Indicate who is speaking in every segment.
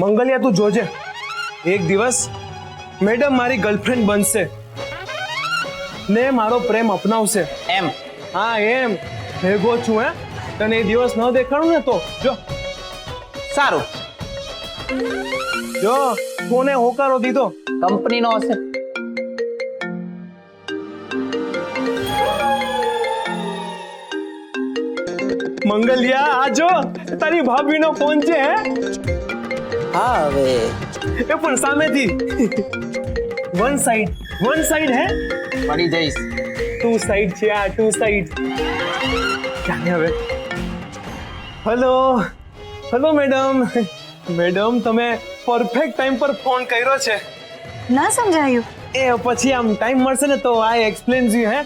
Speaker 1: મંગલિયા તું જોજે, એક દિવસ મેડમ મારી ગર્લફ્રેન્ડ બનશે ને મારો પ્રેમ અપનાવશે.
Speaker 2: એમ?
Speaker 1: હા એમ, ભેગો છું. તને એ દિવસ ન દેખાણું ને તો જો.
Speaker 2: સારું,
Speaker 1: જો કોને હોકારો દીધો.
Speaker 2: કંપનીનો હશે.
Speaker 1: મંગલિયા આ જો તારી ભાભીનો ફોન છે.
Speaker 2: હા હવે
Speaker 1: એ પણ સામેથી. વન સાઈડ હે.
Speaker 2: મળી જઈશ.
Speaker 1: ટુ સાઈડ છે આ, ટુ સાઈડ. ચાલે હવે. Hello madam. મેડમ તમે પરફેક્ટ ટાઈમ પર ફોન કર્યો છે.
Speaker 3: ના સમજાયું.
Speaker 1: એ પછી આમ ટાઈમ મળશે ને તો આઈ એક્સપ્લેન યુ હે.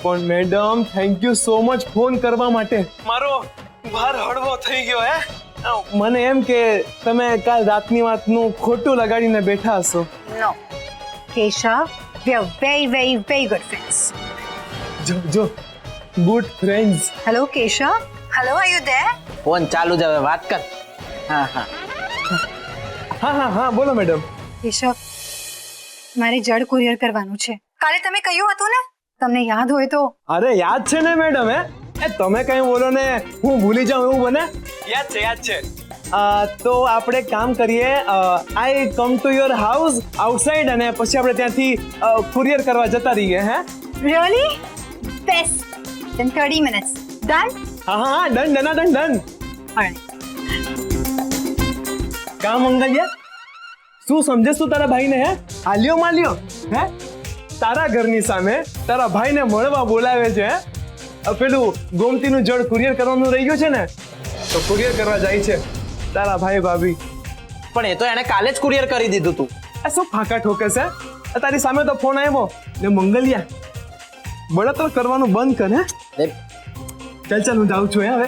Speaker 1: પણ madam thank you so much phone કરવા માટે. મારો ભાર હળવો થઈ ગયો હે. મને એમ કે તમે કાલ રાતની વાતનું ખોટું લગાડીને બેઠા હશો.
Speaker 3: No Keshav, we are very very very good friends.
Speaker 1: જો good friends.
Speaker 3: Hello Keshav. Hello, are you there?
Speaker 2: Phone ચાલુ જ, હવે વાત કર.
Speaker 1: હા બોલો મેડમ.
Speaker 3: કેશવ, મારે જડ કુરિયર કરવાનું છે. કાલે તમે કહ્યું હતું ને, તમને યાદ હોય તો.
Speaker 1: અરે યાદ છે ને મેડમ. એ તમે કઈ બોલો ને હું ભૂલી જાઉં એવું બને? યાદ છે. તો આપણે કામ કરીએ, I come to your house outside અને પછી આપણે ત્યાંથી કુરિયર કરવા જતા રહીએ. હે
Speaker 3: Really? Best. Then 30 minutes. Done?
Speaker 1: હા ડન.
Speaker 3: Alright.
Speaker 1: કામ મંગલિયા શું સમજેશ તું તારા ભાઈને? હે આલ્યો માલ્યો હે તારા ઘરની સામે તારા ભાઈને મળવા બોલાવે છે. પેલું ગોમતીનું જળ કુરિયર કરવાનું રહી ગયું છે ને, તો કુરિયર કરવા જાય છે તારા ભાઈ ભાભી.
Speaker 2: પણ એ તો એને કાલે જ કુરિયર કરી દીધું તું.
Speaker 1: આ શું ફાંકા ઠોકે છે? તારી સામે તો ફોન આવ્યો ને મંગલિયા બળતર કરવાનું બંધ કર. હે ચાલ હું જાઉં છું. હવે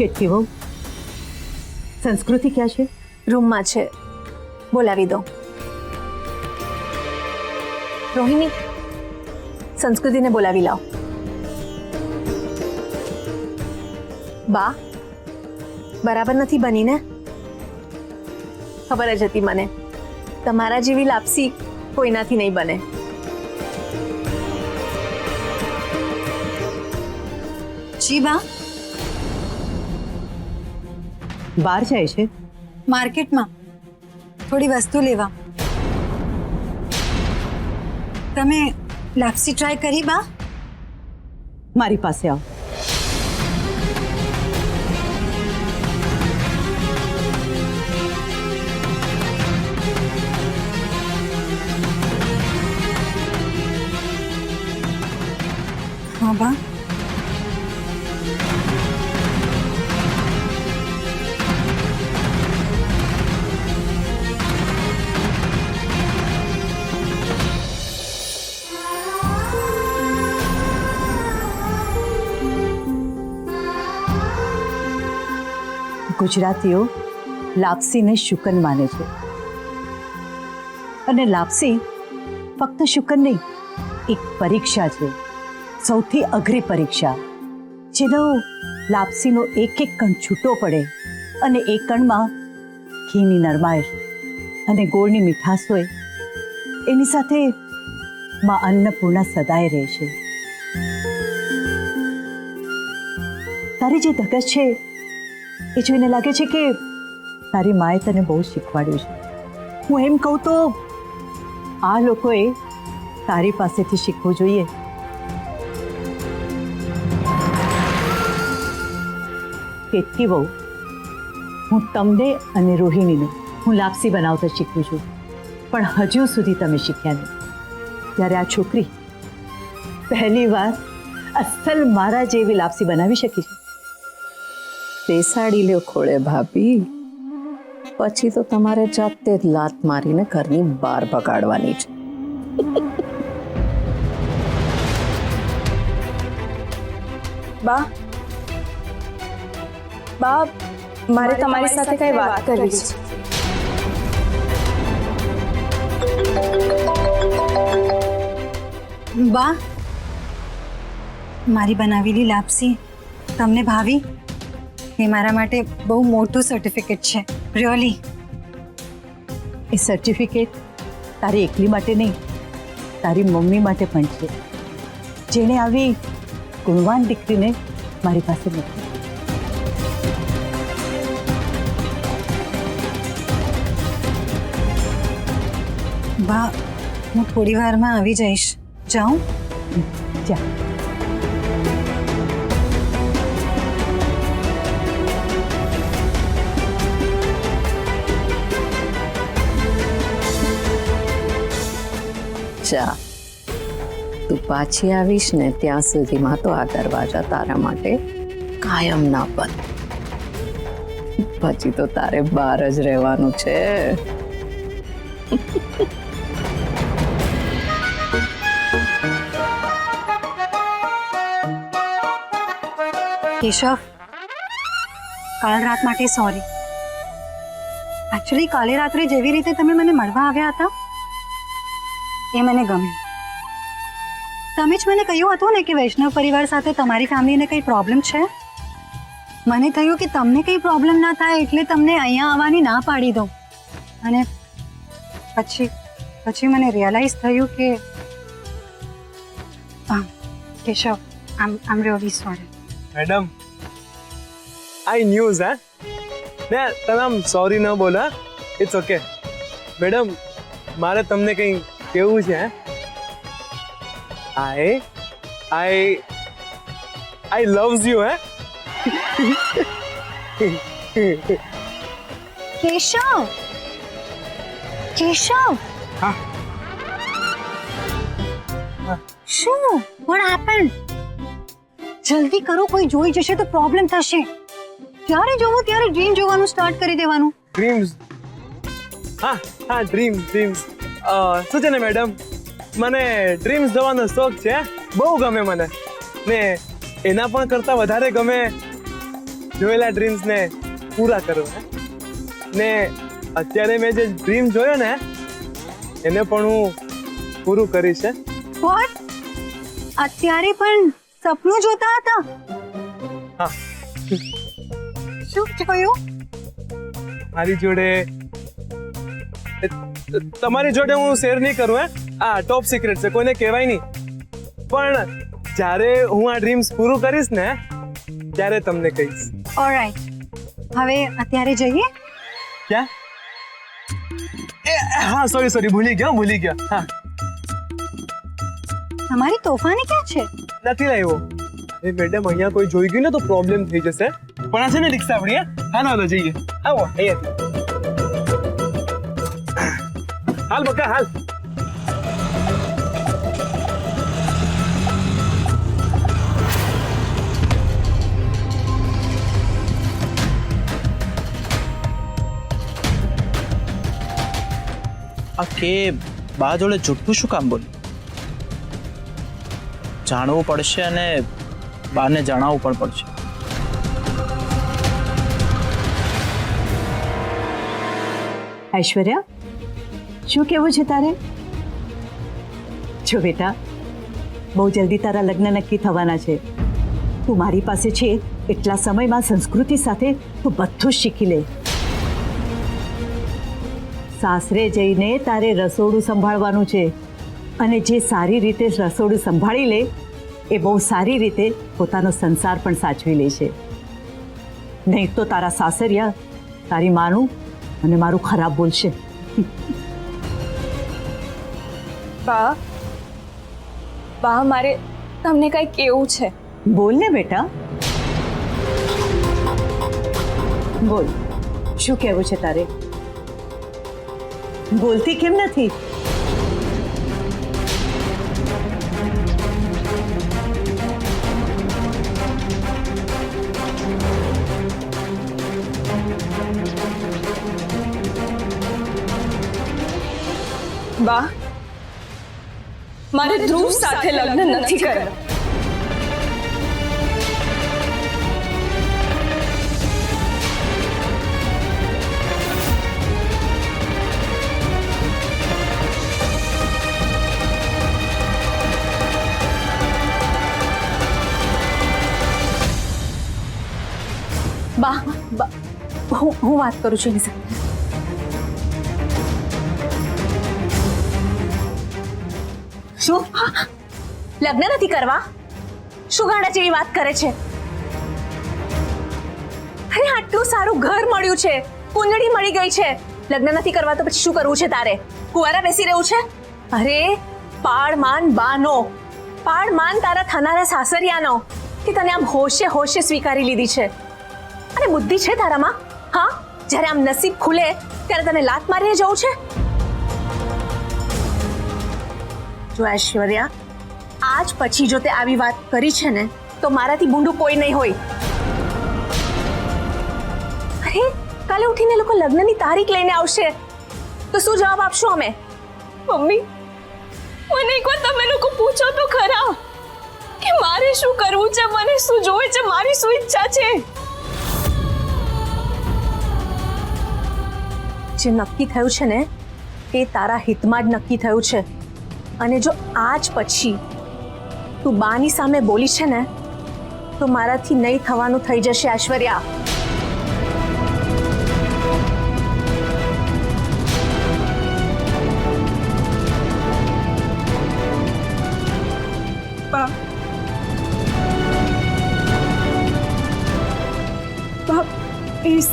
Speaker 4: કેટલી બહુ સંસ્કૃતિ ક્યાં છે?
Speaker 3: રૂમમાં છે, બોલાવી દો. રોહિણી, સંસ્કૃતિને બોલાવી લાવ. બા, બરાબર નથી બની ને? ખબર જ હતી મને, તમારા જેવી લાપસી કોઈનાથી નહીં બને. જી બા.
Speaker 4: બહાર જાય છે?
Speaker 3: માર્કેટમાં થોડી વસ્તુ લેવા. તમે લાપસી ટ્રાય કરી બા?
Speaker 4: મારી પાસે આવ.
Speaker 3: હા બા.
Speaker 4: ગુજરાતીઓ લાપસીને શુકન માને છે અને લાપસી ફક્ત શુકન નહીં, એક પરીક્ષા છે, સૌથી અઘરી પરીક્ષા, જેનો લાપસીનો એક એક કણ છૂટો પડે અને એ કણમાં ઘીની નરમાશ અને ગોળની મીઠાશ હોય, એની સાથે માં અન્નપૂર્ણા સદાય રહે છે. તારી જે ધગશ છે એ જોઈને લાગે છે કે તારી માએ તને બહુ શીખવાડ્યું છે. હું એમ કહું તો આ લોકોએ તારી પાસેથી શીખવું જોઈએ. કેતકી બહુ, હું તમને અને રોહિણીને હું લાપસી બનાવતા શીખું છું, પણ હજુ સુધી તમે શીખ્યા નહીં. ત્યારે આ છોકરી પહેલી વાર અસલ મારા જેવી લાપસી બનાવી શકી છે.
Speaker 5: બેસાડી લ્યો ખોળે ભાભી, પછી તો તમારે જાતે જ લાત મારીને ઘરની બહાર ભગાડવાની છે.
Speaker 6: બા બા મારે તમારી સાથે કઈ વાત કરવી છે.
Speaker 3: બા, મારી બનાવેલી લાપસી તમને ભાવી એ મારા માટે બહુ મોટું સર્ટિફિકેટ છે, રિયલી.
Speaker 4: એ સર્ટિફિકેટ તારી એકલી માટે નહીં, તારી મમ્મી માટે પણ છે, જેણે આવી ગુણવાન દીકરીને મારી પાસે મૂકી.
Speaker 3: બા, હું થોડી વારમાં આવી જઈશ. જાઉં?
Speaker 4: જા.
Speaker 5: જા, તું પાછી આવીશ ને ત્યાં સુધીમાં તો આ દરવાજા તારા માટે કાયમ ના બંધ. પછી તો તારે બહાર જ રહેવાનું છે.
Speaker 3: કેશવ, કાલ રાત માટે સોરી. એકચ્યુઅલી કાલે રાત્રે જેવી રીતે તમે મને મળવા આવ્યા હતા એ મને ગમ્યું. તમે જ મને કહ્યું હતું ને કે વૈષ્ણવ પરિવાર સાથે તમારી ફેમિલીને કંઈ પ્રોબ્લેમ છે. મને થયું કે તમને કંઈ પ્રોબ્લેમ ના થાય એટલે તમને અહીંયા આવવાની ના પાડી દઉં. અને પછી મને રિયલાઇઝ થયું કે કેશવ, આમ રિયલી સોરી.
Speaker 1: મેડમ, આઈ ન્યૂઝ હે ને તમે આમ સોરી ન બોલો. ઇટ્સ ઓકે મેડમ, મારે તમને કંઈ કેવું છે. આઈ લવ્સ યુ હે.
Speaker 3: કેશવ, કેશવ,
Speaker 1: હા.
Speaker 3: શું? Vote happened? જલ્દી કરો, કોઈ જોઈ જશે તો પ્રોબ્લેમ થશે. જ્યારે જોવું ત્યારે ડ્રીમ જોવાનું સ્ટાર્ટ કરી દેવાનું.
Speaker 1: ડ્રીમ્સ? હા હા, ડ્રીમ્સ. શું છે ને મેડમ, મને ડ્રીમ્સ જોવાનો શોખ છે, બહુ ગમે મને. ને એના પણ કરતાં વધારે ગમે જોયેલા ડ્રીમ્સને પૂરા કરવા. ને અત્યારે મેં જે ડ્રીમ જોયો ને એને પણ હું પૂરું કરીશ.
Speaker 3: વોટ? અત્યારે પણ સપનું જોતા હતા?
Speaker 1: હા.
Speaker 3: શું કહ્યું?
Speaker 1: મારી જોડે તમારી જોડે હું શેર નહીં કરું હે, આ ટોપ સિક્રેટ છે, કોઈને કહેવાય નહીં. પણ જ્યારે હું આ ડ્રીમ્સ પૂરું કરીશ ને ત્યારે તમને કહીશ.
Speaker 3: ઓલરાઈટ, હવે અત્યારે જઈએ.
Speaker 1: ક્યાં? હા, સોરી, ભૂલી ગયો. હા,
Speaker 3: તમારી તોફાની ક્યાં છે?
Speaker 1: નથી લાવ્યો. એ મેડમ, અહીંયા કોઈ જોઈ ગયું ને તો પ્રોબ્લેમ થઈ જશે. પણ આ છે ને રિક્ષા આપણી. હાલો જઈએ. આવો અહીંયા. હાલ બકા હાલ.
Speaker 2: આ કે બા જોડે જુઠ્ઠું શું કામ બોલ્યું? જાણવું પડશે અને બાને જણાવવું પણ પડશે.
Speaker 4: ઐશ્વર્યા, શું કહેવું છે તારે? જો બેટા, બહુ જલ્દી તારા લગ્ન નક્કી થવાના છે. તું મારી પાસે છે એટલા સમયમાં સંસ્કૃતિ સાથે તું બધું જ શીખી લે. સાસરે જઈને તારે રસોડું સંભાળવાનું છે, અને જે સારી રીતે રસોડું સંભાળી લે એ બહુ સારી રીતે પોતાનો સંસાર પણ સાચવી લે છે. નહીં તો તારા સાસરિયા તારી માનું અને મારું ખરાબ બોલશે.
Speaker 6: બા બા મારે તમને કંઈ કેવું છે.
Speaker 4: બોલ ને બેટા, બોલ, શું કહેવું છે તારે? બોલતી કેમ નથી?
Speaker 6: બા મારે ધ્રુવ સાથે લગ્ન નથી કરવા. બા બા હું વાત કરું છું એની સાથે. શું લગ્ન નથી કરવા? શું ગાડા જેવી વાત કરે છે? અરે આટલું સારું ઘર મળ્યું છે, કુંડળી મળી ગઈ છે, લગ્ન નથી કરવા તો પછી શું કરવું છે તારે? કુંવારા બેસી રહેવું છે? અરે પાળમાન બાનો, પાળમાન તારા થનારા સાસરિયાનો કે તને આમ હોશે હોશે સ્વીકારી લીધી છે. અને બુદ્ધિ છે તારામાં? હા, જ્યારે આમ નસીબ ખુલે ત્યારે તને લાત મારીને જવું છે? જો ઐશ્વર્યા, આજ પછી જો તે આવી વાત કરી છે ને તો મારાથી બુંડું કોઈ નહીં હોય. અરે કાલે ઉઠીને લોકો લગ્નની તારીખ લઈને આવશે તો શું જવાબ આપશું અમે? મમ્મી, મને એકવાર તમે લોકો પૂછો તો ખરા કે મારે શું કરવું છે, મને શું જોવે છે, મારી શું ઈચ્છા છે. જે નક્કી થયું છે ને એ તારા હિતમાં જ નક્કી થયું છે. અને જો આજ પછી તું બાની સામે બોલી છે ને તો મારાથી નહીં થવાનું થઈ જશે ઐશ્વર્યા. બા પ્લીઝ.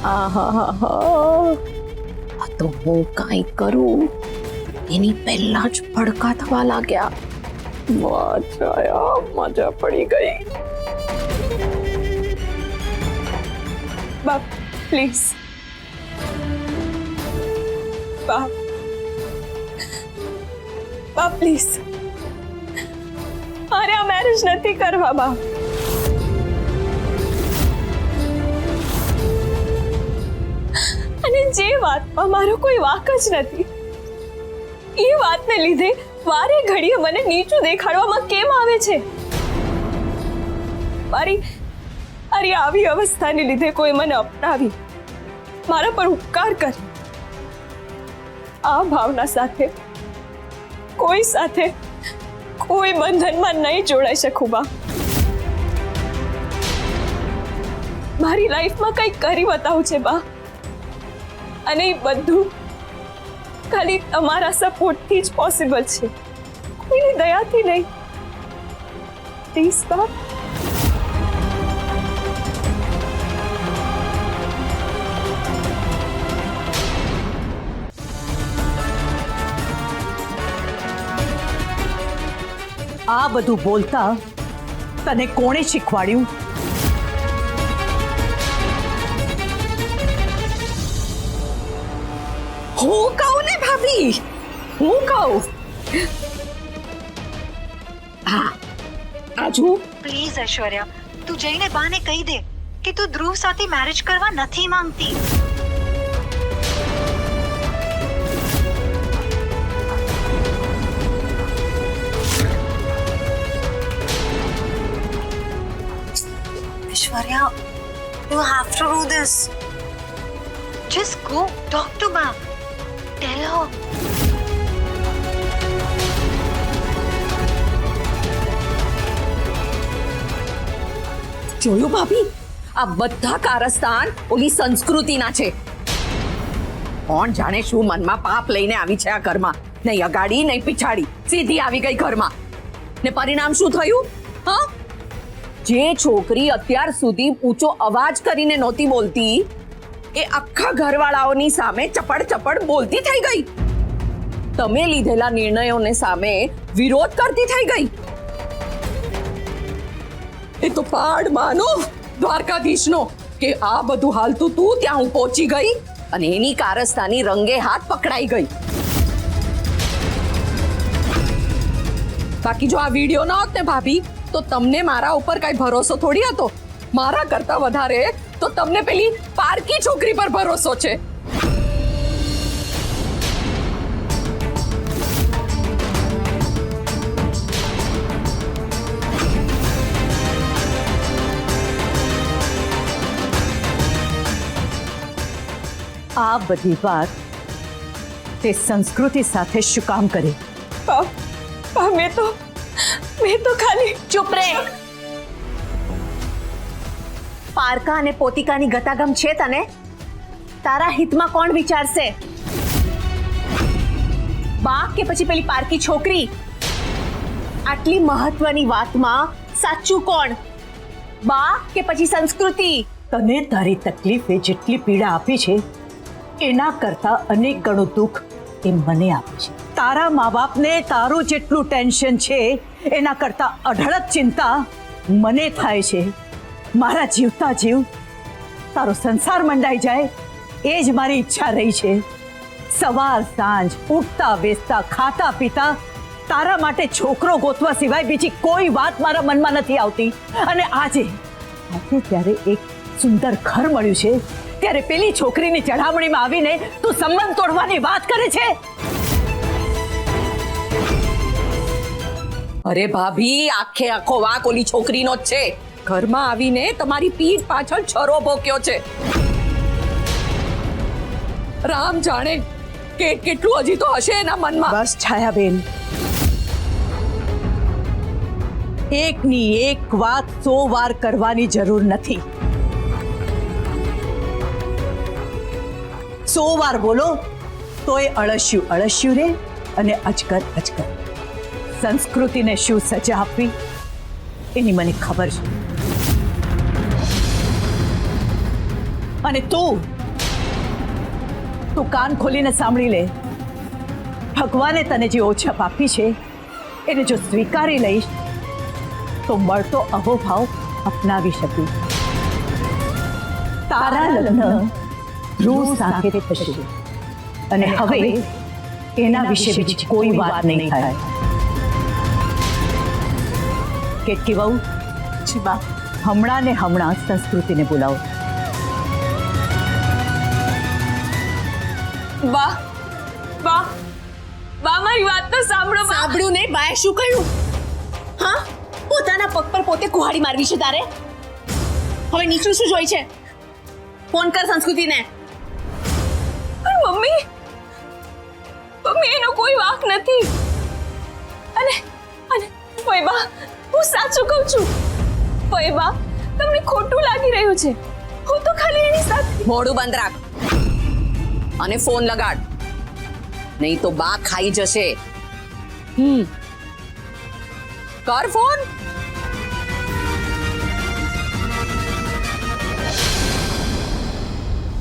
Speaker 5: આહાહા, તો હું કાંઈ કરું એની પહેલા જ ભડકા થવા લાગ્યા. મજા પડી ગઈ.
Speaker 6: બા પ્લીઝ. બા બા પ્લીઝ, મારે આ મેરેજ નથી કરવા બા. અને જે વાતમાં મારો કોઈ વાંક જ નથી એ વાતને લીધે વારે ઘડીએ મને નીચું દેખાડવામાં કેમ આવે છે? મારી આવી અવસ્થાને લીધે કોઈ મને અપનાવી મારા પર ઉપકાર કરી આ ભાવના સાથે કોઈ બંધનમાં નહીં જોડાઈ શકું બા. મારી લાઈફમાં કંઈક કરી બતાવું છે બા, અને એ બધું ખાલી તમારા સપોર્ટથી જ પોસિબલ છે, કોઈની દયાથી નહીં. પ્લીઝ બા.
Speaker 4: આ બધું બોલતા તને કોણે શીખવાડ્યું?
Speaker 5: હું કહું ને ભાભી, હું કહું. હા, આજુ
Speaker 3: પ્લીઝ ઐશ્વર્યા, તું જઈને બાને કહી દે કે તું ધ્રુવ સાથે મેરેજ કરવા નથી માંગતી. Aishwarya, you have to do this. Just go talk to Ba. Tell her.
Speaker 5: જોયું ભાભી, આ બધા કારસ્તાન ઓલી સંસ્કૃતિના છે. કોણ જાણે શું મનમાં પાપ લઈને આવી છે આ ઘરમાં. નહીં અગાડી નહીં પીછાડી, સીધી આવી ગઈ ઘરમાં. ને પરિણામ શું થયું? હા, જે છોકરી અત્યાર સુધી ઊંચો અવાજ કરીને નહોતી બોલતી એ આખા ઘરવાળાઓની સામે ચપડ ચપડ બોલતી થઈ ગઈ. તમે લીધેલા નિર્ણયોને સામે વિરોધ કરતી થઈ ગઈ. એ તો પાડ માનો દ્વારકાધીશનો કે આ બધું હાલતું તું ત્યાં હું પહોંચી ગઈ અને એની કારસ્તાની રંગે હાથ પકડાઈ ગઈ. બાકી જો આ વિડીયો ન હોત ને ભાભી તો તમને મારા ઉપર કઈ ભરોસો થોડી હતો. મારા કરતા વધારે તો તમને પેલી પારકી છોકરી પર ભરોસો છે.
Speaker 4: આ બધી વાત તે સંસ્કૃતિ સાથે શું કામ કરે?
Speaker 6: મેં તો ખાલી ચૂપ રે. પારકા અને પોતિકાની ગતાગમ છે તને? તારા હિતમાં કોણ વિચારશે? બા કે પછી પેલી પારકી છોકરી? આટલી મહત્વની વાતમાં સાચું કોણ? બા કે પછી સંસ્કૃતિ?
Speaker 4: તને તારી તકલીફે જેટલી પીડા આપી છે એના કરતા અનેક ગણું દુઃખ એ મને આપે છે. તારા મા બાપને તારું જેટલું ટેન્શન છે એના કરતા અઢળક ચિંતા મને થાય છે. મારા જીવતા જીવ તારો સંસાર મંડાઈ જાય એ જ મારી ઈચ્છા રહી છે. સવાર સાંજ ઉઠતા બેસતા ખાતા પીતા તારા માટે છોકરો ગોતવા સિવાય બીજી કોઈ વાત મારા મનમાં નથી આવતી. અને આજે ત્યારે એક સુંદર ઘર મળ્યું છે ત્યારે પેલી છોકરીની ચડામણીમાં આવીને તું સંબંધ તોડવાની વાત કરે છે.
Speaker 5: અરે ભાભી આખે આખો વાંક ઓલી છોકરીનો જ છે. ઘરમાં આવીને તમારી પીઠ પાછળ છરો ભોક્યો છે. રામ જાણે કેટલું હજી તો હશે એના મનમાં.
Speaker 4: બસ છાયાબેન, એકની એક વાત 100 વાર કરવાની જરૂર નથી. 100 વાર બોલો તોય અળસ્યું અળસ્યું રે અને અજગર અજગર. સંસ્કૃતિને શું સજા આપવી એની મને ખબર છે. અને તું કાન ખોલીને સાંભળી લે. ભગવાને તને જે ઓછપ આપી છે એને જો સ્વીકારી લઈશ તો મળતો અહોભાવ અપનાવી શકીશ. તારા લગ્ન ધ્રુવ સાથે થશે અને હવે એના વિશે બીજી કોઈ વાત નહીં થાય. કેટકી વહુ, હમણાં ને હમણાં સંસ્કૃતિને બોલાવો.
Speaker 6: બા મારી વાત તો સાંભળો. સાંભળ્યું ને? બાએ શું કહ્યું? હા, પોતાના પગ પર પોતે કુહાડી મારવી છે તારે? હવે નીચું શું જોઈ છે? ફોન કર સંસ્કૃતિને. મમ્મી એનો કોઈ વાંક નથી. અને ફોઈબા, હું સાચું કહું છું. ફોઈબા, તમને ખોટું લાગી રહ્યું છે. હું તો ખાલી એની સાથે.
Speaker 5: મોઢું બંધ રાખ અને ફોન લગાડ, નહીં તો બા ખાઈ જશે. કર ફોન.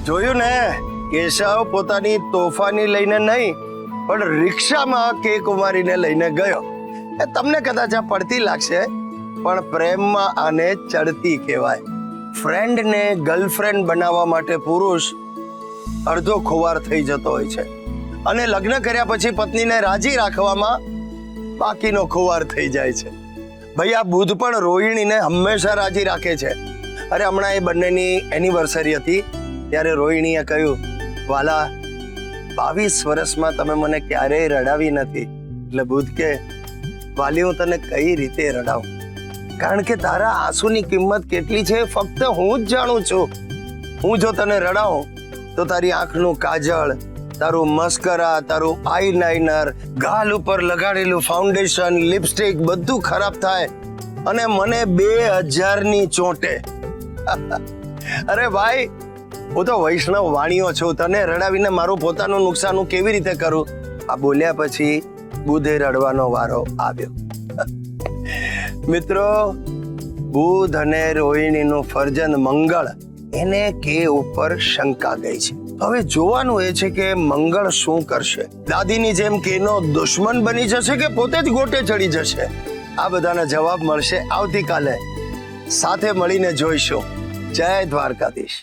Speaker 7: જોયું ને, કેશવ પોતાની તોફાની લઈને નહીં પણ રિક્ષામાં કેક ઉમારીને લઈને ગયો. તમને કદાચ આ પડતી લાગશે પણ પ્રેમમાં આને ચડતી કહેવાય. ફ્રેન્ડને ગર્લફ્રેન્ડ બનાવવા માટે પુરુષ અડધો ખોવાર થઈ જતો હોય છે અને લગ્ન કર્યા પછી પત્નીને રાજી રાખવામાં બાકીનો ખોવાર થઈ જાય છે. ભાઈ, આ બુધ પણ રોહિણીને હંમેશા રાજી રાખે છે. અરે હમણાં એ બંનેની એનિવર્સરી હતી ત્યારે રોહિણીએ કહ્યું, વાલા 22 વર્ષમાં તમે મને ક્યારેય રડાવી નથી. એટલે બુધ કે, વાલી હું તને કઈ રીતે રડાવું? કારણ કે તારા આંસુની કિંમત કેટલી છે ફક્ત હું જ જાણું છું. હું જો તને રડાવું તો તારી આંખનું કાજળ, તારું મસ્કરા, તારું આઈલાઇનર, ગાલ ઉપર લગાડેલું ફાઉન્ડેશન, લિપસ્ટિક બધું ખરાબ થાય અને મને 2000ની ચોંટે. અરે ભાઈ, હું તો વૈષ્ણવ વાણીઓ છું. તને રડાવીને મારું પોતાનું નુકસાન હું કેવી રીતે કરું? આ બોલ્યા પછી બુધે રડવાનો વારો આવ્યો. મિત્રો, બુધ અને રોહિણીનું ફરજંદ મંગળ એને કે ઉપર શંકા ગઈ છે. હવે જોવાનું એ છે કે મંગળ શું કરશે. દાદીની જેમ કેનો દુશ્મન બની જશે કે પોતે જ ગોટે ચડી જશે. આ બધાના જવાબ મળશે આવતીકાલે. સાથે મળીને જોઈશું. જય દ્વારકાધીશ.